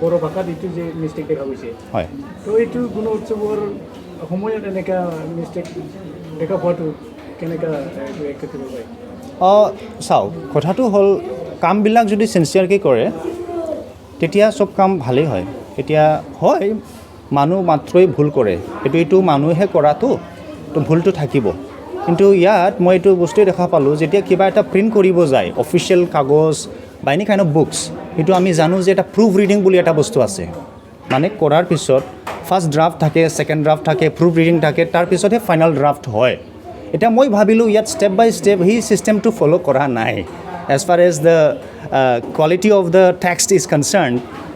বড় ভাষাত এইটো যে মিষ্টেক দেখা গৈছে হয় তো এইটো কোনো উৎসৱৰ সময়ত এনেকুৱা মিষ্টেক দেখা পোৱাটো কেনেকুৱা এইটো একত্ৰিত কৰিব পাৰি চাওক কথাটো হ'ল কামবিলাক যদি চিনচিয়াৰকৈ কৰে তেতিয়া চব কাম ভালেই হয় এতিয়া হয় মানুহ মাত্ৰই ভুল কৰে এইটো মানুহে কৰাটো তো ভুলটো থাকিব কিন্তু ইয়াত মই এইটো বস্তুৱে দেখা পালোঁ যেতিয়া কিবা এটা প্ৰিণ্ট কৰিব যায় অফিচিয়েল কাগজ বা এনি কাইণ্ড অফ বুকছ সেইটো আমি জানো যে এটা প্ৰুফ ৰিডিং বুলি এটা বস্তু আছে মানে কৰাৰ পিছত ফাৰ্ষ্ট ড্ৰাফ্ট থাকে ছেকেণ্ড ড্ৰাফ্ট থাকে প্ৰুফ ৰিডিং থাকে তাৰপিছতহে ফাইনেল ড্ৰাফ্ট হয় এতিয়া মই ভাবিলোঁ ইয়াত ষ্টেপ বাই ষ্টেপ সেই ছিষ্টেমটো ফ'ল' কৰা নাই as far as the quality of the text is concern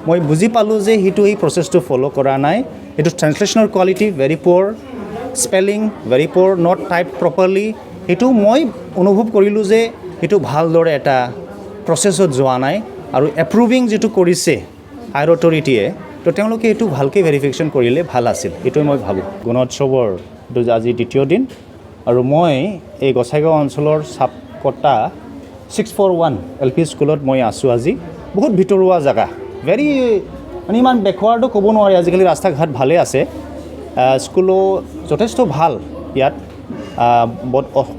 মই বুজি পালোঁ যে সেইটো এই প্ৰচেছটো ফ'ল' কৰা নাই এইটো ট্ৰেঞ্চলেশ্যনৰ quality very poor spelling very poor not type properly সেইটো মই অনুভৱ কৰিলোঁ যে সেইটো ভালদৰে এটা প্ৰচেছত যোৱা নাই আৰু এপ্ৰুভিং যিটো কৰিছে হায়াৰ অথৰিটিয়ে তো তেওঁলোকে এইটো ভালকৈ ভেৰিফিকেশ্যন কৰিলে ভাল আছিল এইটোৱে মই ভাবোঁ গুণোৎসৱৰ এইটো আজি দ্বিতীয় দিন আৰু মই এই গোসাইগাঁও অঞ্চলৰ চাপকটা 641 LP স্কুলত মই আছোঁ আজি বহুত ভিতৰুৱা জেগা ভেৰি মানে ইমান বেকৱাৰ্ডো ক'ব নোৱাৰি আজিকালি ৰাস্তা ঘাট ভালেই আছে স্কুলো যথেষ্ট ভাল ইয়াত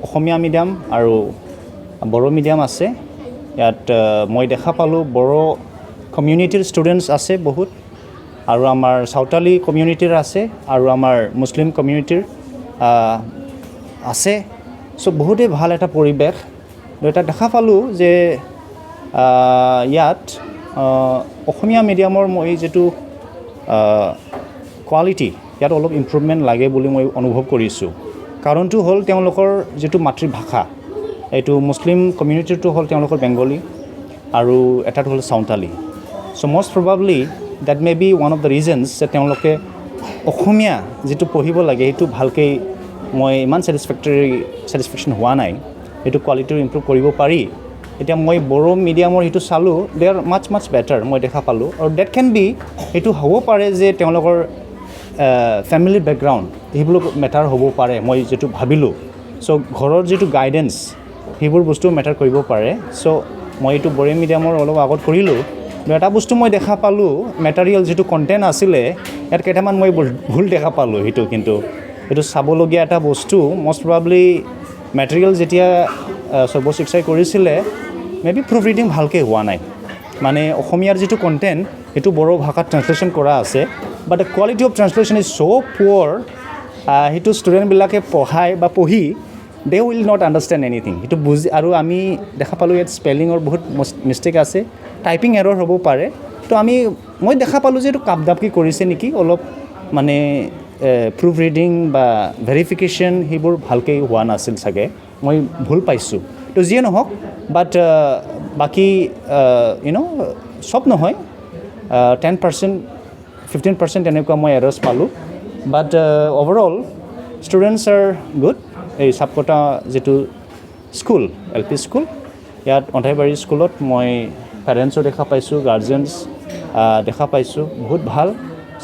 অসমীয়া মিডিয়াম আৰু বড়ো মিডিয়াম আছে ইয়াত মই দেখা পালোঁ বড়ো কমিউনিটিৰ ষ্টুডেণ্টছ আছে বহুত আৰু আমাৰ চাওতালী কমিউনিটিৰ আছে আৰু আমাৰ মুছলিম কমিউনিটিৰ আছে চ' বহুতেই ভাল এটা পৰিৱেশ এটা দেখা পালোঁ যে ইয়াত অসমীয়া মিডিয়ামৰ মই যিটো কোৱালিটি ইয়াত অলপ ইম্প্ৰুভমেণ্ট লাগে বুলি মই অনুভৱ কৰিছোঁ কাৰণটো হ'ল তেওঁলোকৰ যিটো মাতৃভাষা এইটো মুছলিম কমিউনিটিটো হ'ল তেওঁলোকৰ বেংগলী আৰু এটাটো হ'ল Santali so' most probably that may be one of the reasons যে তেওঁলোকে অসমীয়া যিটো পঢ়িব লাগে সেইটো ভালকৈ মই ইমান ছেটিছফেকশ্যন হোৱা নাই সেইটো কোৱালিটিটো ইম্প্ৰুভ কৰিব পাৰি এতিয়া মই বড়ো মিডিয়ামৰ সেইটো চালোঁ দে আৰ মাছ বেটাৰ মই দেখা পালোঁ আৰু ডেট কেন বি এইটো হ'ব পাৰে যে তেওঁলোকৰ ফেমিলি বেকগ্ৰাউণ্ড সেইবোৰ মেটাৰ হ'ব পাৰে মই যিটো ভাবিলোঁ চ' ঘৰৰ যিটো গাইডেঞ্চ সেইবোৰ বস্তু মেটাৰ কৰিব পাৰে চ' মই এইটো বড়ো মিডিয়ামৰ অলপ আগত কৰিলোঁ এটা বস্তু মই দেখা পালোঁ মেটেৰিয়েল যিটো কণ্টেণ্ট আছিলে ইয়াত কেইটামান মই ভুল দেখা পালোঁ সেইটো কিন্তু এইটো চাবলগীয়া এটা বস্তু মষ্ট প্ৰবাবলি মেটেৰিয়েল যেতিয়া সৰ্বশিক্ষাই কৰিছিলে মে বি প্ৰুফ ৰিডিং ভালকৈ হোৱা নাই মানে অসমীয়াৰ যিটো কণ্টেণ্ট সেইটো বড়ো ভাষাত ট্ৰান্সলেশ্যন কৰা আছে but the quality of translation is so' poor সেইটো ষ্টুডেণ্টবিলাকে পঢ়ি they will not understand anything সেইটো বুজি আৰু আমি দেখা পালোঁ ইয়াত স্পেলিঙৰ বহুত মিষ্টেক আছে টাইপিং এৰৰ হ'ব পাৰে তো মই দেখা পালোঁ যে এইটো কাপদাপকি কৰিছে নেকি অলপ মানে প্ৰুফ ৰিডিং বা ভেৰিফিকেশ্যন সেইবোৰ ভালকৈ হোৱা নাছিল চাগে মই ভুল পাইছোঁ তো যিয়ে নহওক বাট বাকী চব নহয় 10% 15% এনেকুৱা মই এৰৰ্ছ পালোঁ বাট অভাৰঅল ষ্টুডেণ্টছ আৰ গুড এই চাপকটা যিটো স্কুল LP স্কুল ইয়াত অন্ধাইবাৰী স্কুলত মই পেৰেণ্টছো দেখা পাইছোঁ গাৰ্জেনছ দেখা পাইছোঁ বহুত ভাল